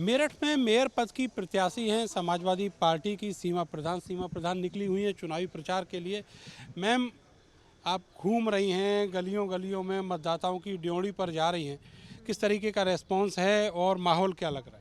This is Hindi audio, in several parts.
मेरठ में मेयर पद की प्रत्याशी हैं समाजवादी पार्टी की सीमा प्रधान निकली हुई हैं चुनावी प्रचार के लिए। मैम, आप घूम रही हैं गलियों गलियों में, मतदाताओं की ड्योढ़ी पर जा रही हैं, किस तरीके का रेस्पॉन्स है और माहौल क्या लग रहा है?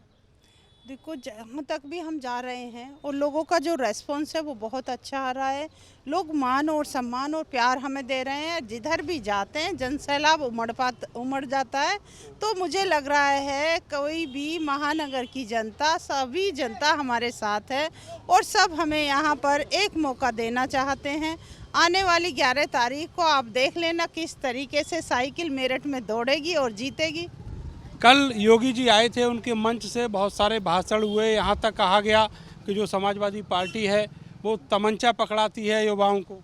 देखो, जहाँ तक भी हम जा रहे हैं और लोगों का जो रेस्पॉन्स है वो बहुत अच्छा आ रहा है। लोग मान और सम्मान और प्यार हमें दे रहे हैं। जिधर भी जाते हैं जनसैलाब उमड़ जाता है। तो मुझे लग रहा है कोई भी महानगर की जनता, सभी जनता हमारे साथ है और सब हमें यहाँ पर एक मौका देना चाहते हैं। आने वाली 11 तारीख को आप देख लेना किस तरीके से साइकिल मेरठ में दौड़ेगी और जीतेगी। कल योगी जी आए थे, उनके मंच से बहुत सारे भाषण हुए। यहाँ तक कहा गया कि जो समाजवादी पार्टी है वो तमंचा पकड़ाती है युवाओं को।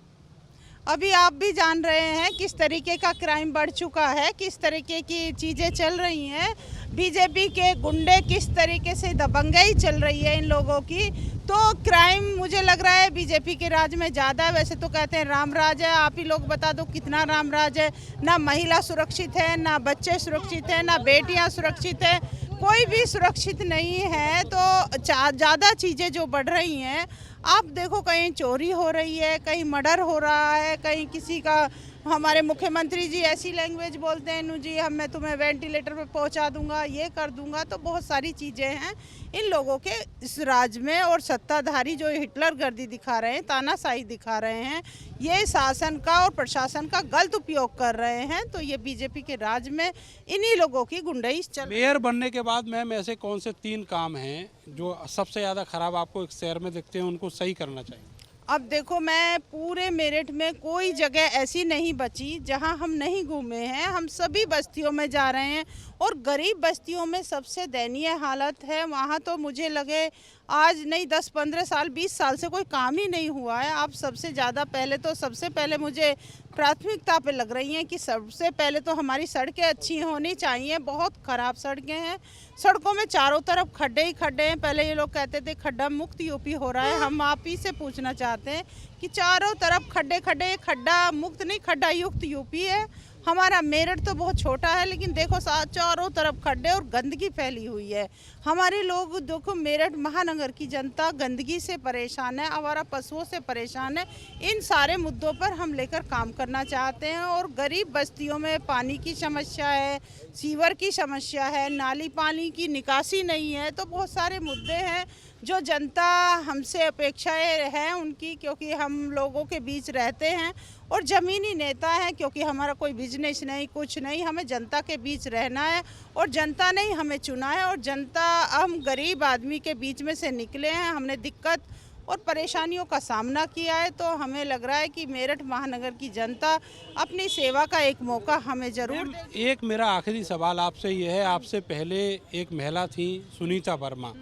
अभी आप भी जान रहे हैं किस तरीके का क्राइम बढ़ चुका है, किस तरीके की चीज़ें चल रही हैं। बीजेपी के गुंडे किस तरीके से दबंगई चल रही है इन लोगों की। तो क्राइम मुझे लग रहा है बीजेपी के राज में ज़्यादा है। वैसे तो कहते हैं राम राज है, आप ही लोग बता दो कितना राम राज है। ना महिला सुरक्षित है, ना बच्चे सुरक्षित हैं, ना बेटियां सुरक्षित है, कोई भी सुरक्षित नहीं है। तो ज़्यादा चीज़ें जो बढ़ रही हैं, आप देखो कहीं चोरी हो रही है, कहीं मर्डर हो रहा है, कहीं किसी का। हमारे मुख्यमंत्री जी ऐसी लैंग्वेज बोलते हैं, नु जी हम मैं तुम्हें वेंटिलेटर पे पहुंचा दूंगा, ये कर दूंगा। तो बहुत सारी चीज़ें हैं इन लोगों के इस राज में। और सत्ताधारी जो हिटलर गर्दी दिखा रहे हैं, तानाशाही दिखा रहे हैं, ये शासन का और प्रशासन का गलत उपयोग कर रहे हैं। तो ये बीजेपी के राज में इन्हीं लोगों की गुंडाई चल। मेयर बनने के बाद मैम ऐसे कौन से 3 काम हैं जो सबसे ज़्यादा खराब आपको एक शहर में दिखते हैं, उनको सही करना चाहिए? अब देखो, मैं पूरे मेरठ में कोई जगह ऐसी नहीं बची जहां हम नहीं घूमे हैं। हम सभी बस्तियों में जा रहे हैं और गरीब बस्तियों में सबसे दयनीय हालत है। वहां तो मुझे लगे आज नहीं 10-15 साल 20 साल से कोई काम ही नहीं हुआ है। आप सबसे ज़्यादा सबसे पहले मुझे प्राथमिकता पे लग रही हैं कि सबसे पहले तो हमारी सड़कें अच्छी होनी चाहिए। बहुत ख़राब सड़कें हैं, सड़कों में चारों तरफ खड्डे ही खड्डे हैं। पहले ये लोग कहते थे खड्डा मुक्त यूपी हो रहा है। हम आप ही से पूछना चाहते हैं कि चारों तरफ खड्डे खड्डे, खड्डा मुक्त नहीं खड्डा युक्त यूपी है। हमारा मेरठ तो बहुत छोटा है, लेकिन देखो चारों तरफ खड्डे और गंदगी फैली हुई है। हमारे लोग देखो, मेरठ महानगर की जनता गंदगी से परेशान है, आवारा पशुओं से परेशान है। इन सारे मुद्दों पर हम लेकर काम करना चाहते हैं। और गरीब बस्तियों में पानी की समस्या है, सीवर की समस्या है, नाली पानी की निकासी नहीं है। तो बहुत सारे मुद्दे हैं जो जनता हमसे अपेक्षाएं हैं उनकी, क्योंकि हम लोगों के बीच रहते हैं और ज़मीनी नेता हैं। क्योंकि हमारा कोई बिजनेस नहीं, कुछ नहीं, हमें जनता के बीच रहना है और जनता ने ही हमें चुना है। और जनता, हम गरीब आदमी के बीच में से निकले हैं, हमने दिक्कत और परेशानियों का सामना किया है। तो हमें लग रहा है कि मेरठ महानगर की जनता अपनी सेवा का एक मौका हमें ज़रूर दे। एक मेरा आखिरी सवाल आपसे ये है, आपसे पहले एक महिला थी सुनीता वर्मा,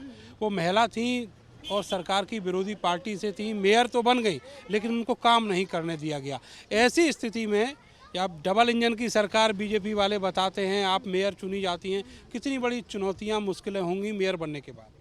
वो महिला थी और सरकार की विरोधी पार्टी से थी, मेयर तो बन गई लेकिन उनको काम नहीं करने दिया गया। ऐसी स्थिति में आप डबल इंजन की सरकार बीजेपी वाले बताते हैं, आप मेयर चुनी जाती हैं, कितनी बड़ी चुनौतियां मुश्किलें होंगी मेयर बनने के बाद?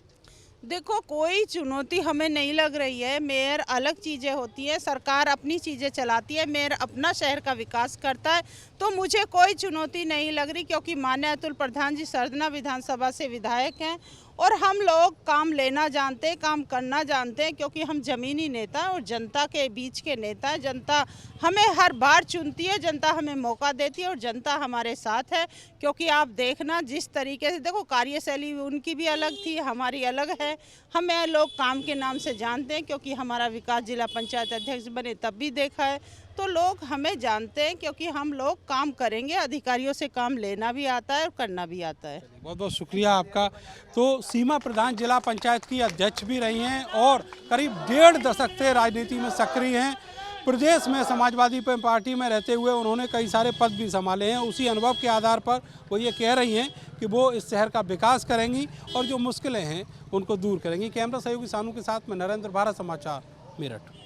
देखो, कोई चुनौती हमें नहीं लग रही है। मेयर अलग चीज़ें होती है, सरकार अपनी चीज़ें चलाती है, मेयर अपना शहर का विकास करता है। तो मुझे कोई चुनौती नहीं लग रही, क्योंकि माननीय अतुल प्रधान जी सरदना विधानसभा से विधायक हैं और हम लोग काम लेना जानते हैं, काम करना जानते हैं। क्योंकि हम ज़मीनी नेता हैं और जनता के बीच के नेता हैं। जनता हमें हर बार चुनती है, जनता हमें मौका देती है और जनता हमारे साथ है। क्योंकि आप देखना जिस तरीके से, देखो कार्यशैली उनकी भी अलग थी, हमारी अलग है। हमें लोग काम के नाम से जानते हैं, क्योंकि हमारा विकास जिला पंचायत अध्यक्ष बने तब भी देखा है। तो लोग हमें जानते हैं क्योंकि हम लोग काम करेंगे, अधिकारियों से काम लेना भी आता है और करना भी आता है। बहुत बहुत शुक्रिया आपका। तो सीमा प्रधान जिला पंचायत की अध्यक्ष भी रही हैं और करीब 1.5 दशक से राजनीति में सक्रिय हैं। प्रदेश में समाजवादी पार्टी में रहते हुए उन्होंने कई सारे पद भी संभाले हैं। उसी अनुभव के आधार पर वो ये कह रही हैं कि वो इस शहर का विकास करेंगी और जो मुश्किलें हैं उनको दूर करेंगी। कैमरा सहयोगी सानू के साथ में नरेंद्र, भारत समाचार, मेरठ।